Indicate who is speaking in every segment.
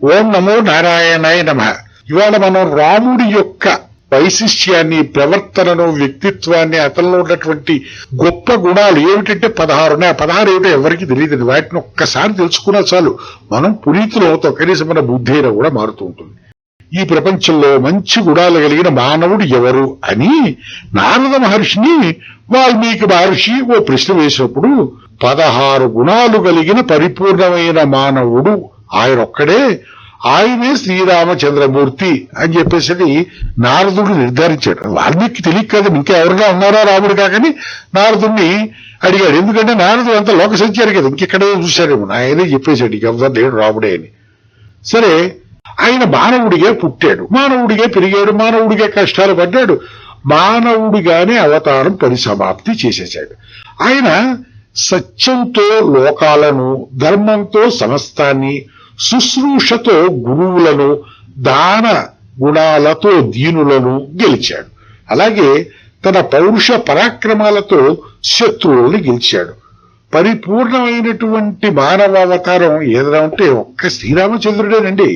Speaker 1: ఓం నమో నారాయణాయ నమః. ఇవాళ మనం రాముడి యొక్క వైశిష్ట్యాన్ని, ప్రవర్తనను, వ్యక్తిత్వాన్ని, అతనిలో ఉన్నటువంటి గొప్ప గుణాలు ఏమిటంటే 16 ఉన్నాయి. 16 ఏమిటో ఎవరికి తెలియదు. వాటిని ఒక్కసారి తెలుసుకున్నా చాలు మనం పునీతులు అవుతాం. కనీసం మన బుద్ధి అయినా కూడా మారుతూ ఉంటుంది. ఈ ప్రపంచంలో మంచి గుణాలు కలిగిన మానవుడు ఎవరు అని నారద మహర్షిని వాల్మీకి మహర్షి ఓ ప్రశ్న వేసినప్పుడు 16 గుణాలు కలిగిన పరిపూర్ణమైన మానవుడు ఆయన ఒక్కడే, ఆయనే శ్రీరామచంద్రమూర్తి అని చెప్పేసి నారదుడు నిర్ధారించాడు. వాల్మీకి తెలియక కదా, ఇంకా ఎవరుగా ఉన్నారా రాముడు కాకని నారదుడిని అడిగాడు. ఎందుకంటే నారదుడు అంతా లోక సంచారి కదా, ఇంకెక్కడే చూశాడేమో. ఆయనే చెప్పేశాడు ఇంకెవరు లేడు రాముడే అని. సరే, ఆయన మానవుడిగా పుట్టాడు, మానవుడిగా పెరిగాడు, మానవుడిగా కష్టాలు పడ్డాడు, మానవుడిగానే అవతారం పరిసమాప్తి చేసేశాడు. ఆయన సత్యంతో లోకాలను, ధర్మంతో సమస్తాన్ని, శుశ్రూషతో గురువులను, దాన గుణాలతో దీనులను గెలిచాడు. అలాగే తన పౌరుష పరాక్రమాలతో శత్రువులను గెలిచాడు. పరిపూర్ణమైనటువంటి మానవ అవతారం ఏదైనా ఉంటే ఒక్క శ్రీరామచంద్రుడేనండి.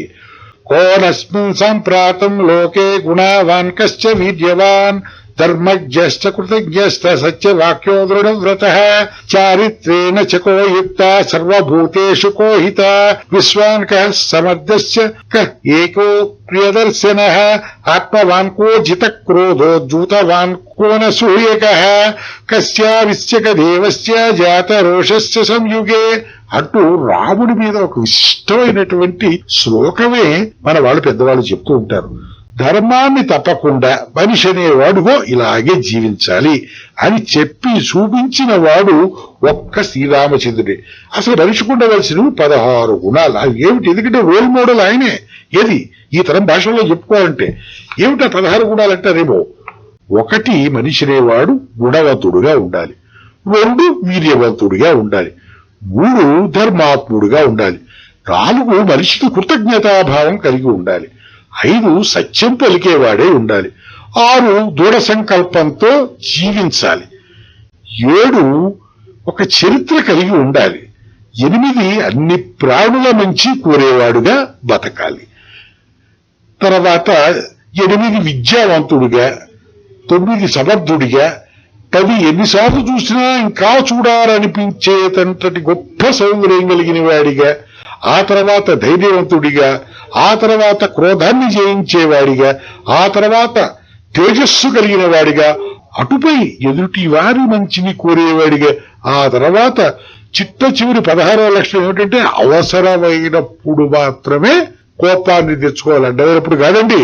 Speaker 1: కోనస్మిన్ సంప్రాతం లోకే గుణవాన్ కశ్చ వీర్యవాన్ ధర్మజ్ఞశ్చ కృతజ్ఞశ్చ సత్యవాక్యో దృఢవ్రతః చారిత్రేణ చ కో యుక్త సర్వభూతేషు కోహిత విశ్వాన్ కః సమర్థశ్చ కః ఏకో ప్రియదర్శనః ఆత్మవాన్ కో జితక్రోధో జూతవాన్ కో న సూయకః కస్యావిశ్చక దేవస్య జాత రోషస్య సంయుగే అంటూ రాముడి మీద ఒక ఇష్టమైనటువంటి శ్లోకమే మన వాళ్ళు పెద్దవాళ్ళు చెప్తూ ఉంటారు. ధర్మాన్ని తప్పకుండా మనిషి అనేవాడుగో ఇలాగే జీవించాలి అని చెప్పి చూపించిన వాడు ఒక్క శ్రీరామచంద్రుడే. అసలు మనిషికి ఉండవలసినవి 16 గుణాలు. అవి ఏమిటి? ఎందుకంటే రోల్ మోడల్ ఆయనే. ఏది ఈ తరం భాషలో చెప్పుకోవాలంటే ఏమిటా 16 గుణాలు అంటారేమో. 1 మనిషి అనేవాడు గుణవంతుడుగా ఉండాలి, 2 వీర్యవంతుడిగా ఉండాలి, 3 ధర్మాత్ముడుగా ఉండాలి, 4 మనిషికి కృతజ్ఞతాభావం కలిగి ఉండాలి, 5 సత్యం పలికేవాడే ఉండాలి, 6 దృఢ సంకల్పంతో జీవించాలి, 7 ఒక చరిత్ర కలిగి ఉండాలి, 8 అన్ని ప్రాణుల మంచి కోరేవాడుగా బతకాలి, తర్వాత 8 విద్యావంతుడిగా, 9 సమర్థుడిగా, 10 ఎన్నిసార్లు చూసినా ఇంకా చూడాలనిపించేటంతటి గొప్ప సౌందర్యం కలిగిన వాడిగా, ఆ తర్వాత ధైర్యవంతుడిగా, ఆ తర్వాత క్రోధాన్ని జయించేవాడిగా, ఆ తర్వాత తేజస్సు కలిగిన వాడిగా, అటుపై ఎదుటి వారి మంచిని కోరేవాడిగా, ఆ తర్వాత చిట్ట చివరి 16వ లక్షణం ఏమిటంటే అవసరమైనప్పుడు మాత్రమే కోపాన్ని తెచ్చుకోవాలంటే కాదండి,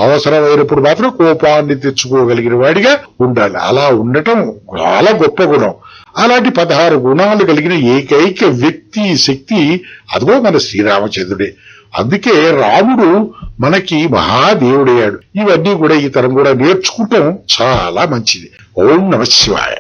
Speaker 1: అవసరమైనప్పుడు మాత్రం కోపాన్ని తెచ్చుకోగలిగిన వాడిగా ఉండాలి. అలా ఉండటం చాలా గొప్ప గుణం. అలాంటి 16 గుణాలు కలిగిన ఏకైక వ్యక్తి, శక్తి అదిగో మన శ్రీరామచంద్రుడే. అందుకే రాముడు మనకి మహాదేవుడయ్యాడు. ఇవన్నీ కూడా ఈ తరం కూడా నేర్చుకుంటాం చాలా మంచిది. ఓం నమః శివాయ.